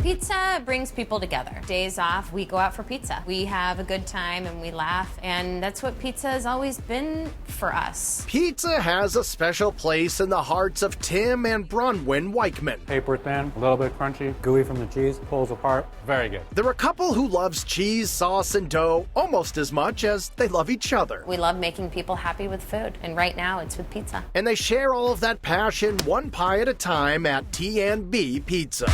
Pizza brings people together. Days off, we go out for pizza. We have a good time and we laugh, and that's what pizza has always been for us. Pizza has a special place in the hearts of Tim and Bronwyn Wiechman. Paper thin, a little bit crunchy, gooey from the cheese, pulls apart, very good. They're a couple who loves cheese, sauce, and dough almost as much as they love each other. We love making people happy with food, and right now it's with pizza. And they share all of that passion one pie at a time at T&B Pizza.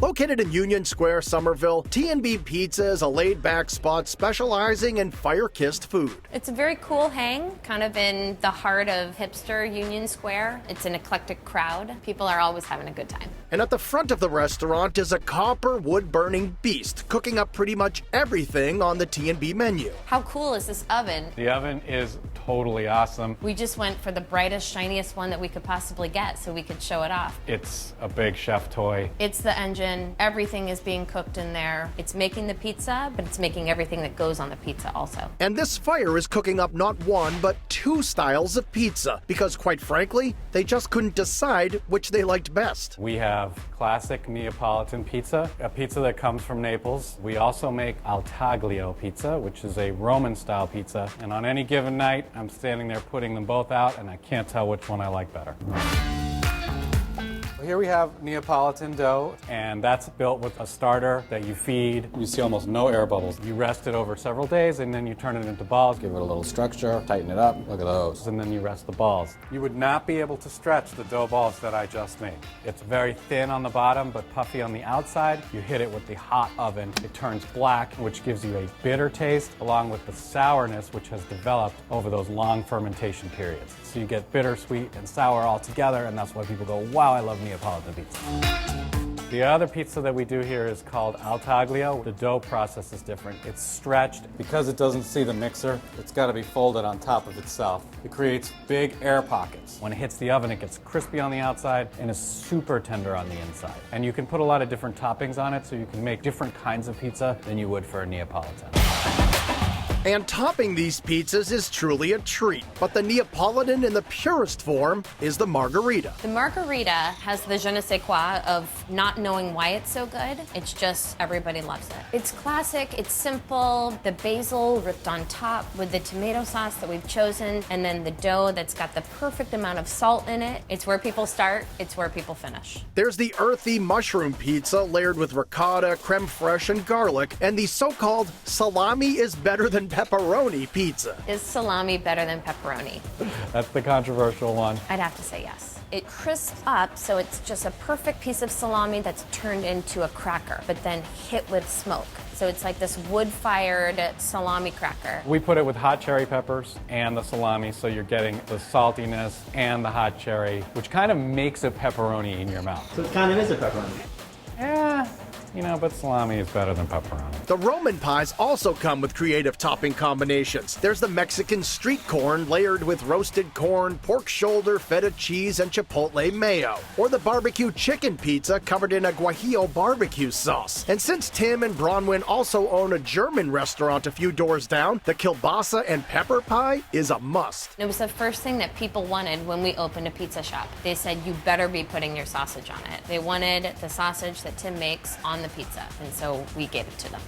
Located in Union Square, Somerville, T&B Pizza is a laid-back spot specializing in fire-kissed food. It's a very cool hang, kind of in the heart of hipster Union Square. It's an eclectic crowd. People are always having a good time. And at the front of the restaurant is a copper wood-burning beast, cooking up pretty much everything on the T&B menu. How cool is this oven? The oven is totally awesome. We just went for the brightest, shiniest one that we could possibly get so we could show it off. It's a big chef toy. It's the engine. Everything is being cooked in there. It's making the pizza, but it's making everything that goes on the pizza also. And this fire is cooking up not one, but two styles of pizza, because quite frankly, they just couldn't decide which they liked best. We have classic Neapolitan pizza, a pizza that comes from Naples. We also make al taglio pizza, which is a Roman-style pizza. And on any given night, I'm standing there putting them both out, and I can't tell which one I like better. Here we have Neapolitan dough, and that's built with a starter that you feed. You see almost no air bubbles. You rest it over several days, and then you turn it into balls. Give it a little structure, tighten it up. Look at those. And then you rest the balls. You would not be able to stretch the dough balls that I just made. It's very thin on the bottom, but puffy on the outside. You hit it with the hot oven. It turns black, which gives you a bitter taste, along with the sourness, which has developed over those long fermentation periods. So you get bitter, sweet, and sour all together, and that's why people go, wow, I love Neapolitan pizza. The other pizza that we do here is called al taglio. The dough process is different. It's stretched. Because it doesn't see the mixer, it's got to be folded on top of itself. It creates big air pockets. When it hits the oven, it gets crispy on the outside and is super tender on the inside. And you can put a lot of different toppings on it, so you can make different kinds of pizza than you would for a Neapolitan. And topping these pizzas is truly a treat, but the Neapolitan in the purest form is the margarita. The margarita has the je ne sais quoi of not knowing why it's so good. It's just everybody loves it. It's classic, it's simple, the basil ripped on top with the tomato sauce that we've chosen, and then the dough that's got the perfect amount of salt in it. It's where people start, it's where people finish. There's the earthy mushroom pizza layered with ricotta, creme fraiche, and garlic, and the so-called salami is better than pepperoni pizza. Is salami better than pepperoni? That's the controversial one. I'd have to say yes. It crisps up, so it's just a perfect piece of salami that's turned into a cracker, but then hit with smoke. So it's like this wood-fired salami cracker. We put it with hot cherry peppers and the salami, so you're getting the saltiness and the hot cherry, which kind of makes a pepperoni in your mouth. So it kind of is a pepperoni. Yeah. You know, but salami is better than pepperoni. The Roman pies also come with creative topping combinations. There's the Mexican street corn layered with roasted corn, pork shoulder, feta cheese, and chipotle mayo. Or the barbecue chicken pizza covered in a guajillo barbecue sauce. And since Tim and Bronwyn also own a German restaurant a few doors down, the kielbasa and pepper pie is a must. It was the first thing that people wanted when we opened a pizza shop. They said, you better be putting your sausage on it. They wanted the sausage that Tim makes on the pizza, and so we gave it to them.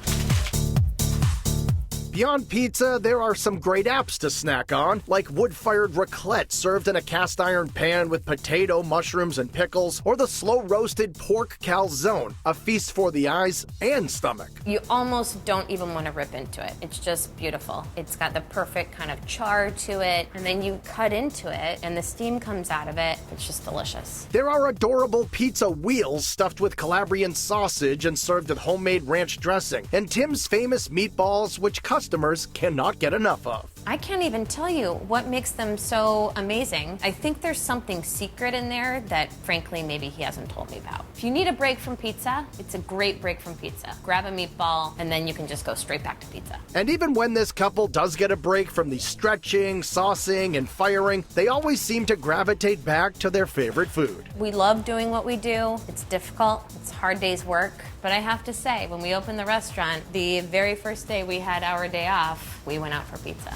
Beyond pizza, there are some great apps to snack on, like wood-fired raclette served in a cast-iron pan with potato, mushrooms, and pickles, or the slow-roasted pork calzone, a feast for the eyes and stomach. You almost don't even want to rip into it. It's just beautiful. It's got the perfect kind of char to it, and then you cut into it, and the steam comes out of it. It's just delicious. There are adorable pizza wheels stuffed with Calabrian sausage and served with homemade ranch dressing, and Tim's famous meatballs, which customers cannot get enough of. I can't even tell you what makes them so amazing. I think there's something secret in there that, frankly, maybe he hasn't told me about. If you need a break from pizza, it's a great break from pizza. Grab a meatball, and then you can just go straight back to pizza. And even when this couple does get a break from the stretching, saucing, and firing, they always seem to gravitate back to their favorite food. We love doing what we do. It's difficult. It's a hard day's work. But I have to say, when we opened the restaurant, the very first day we had our day off, we went out for pizza.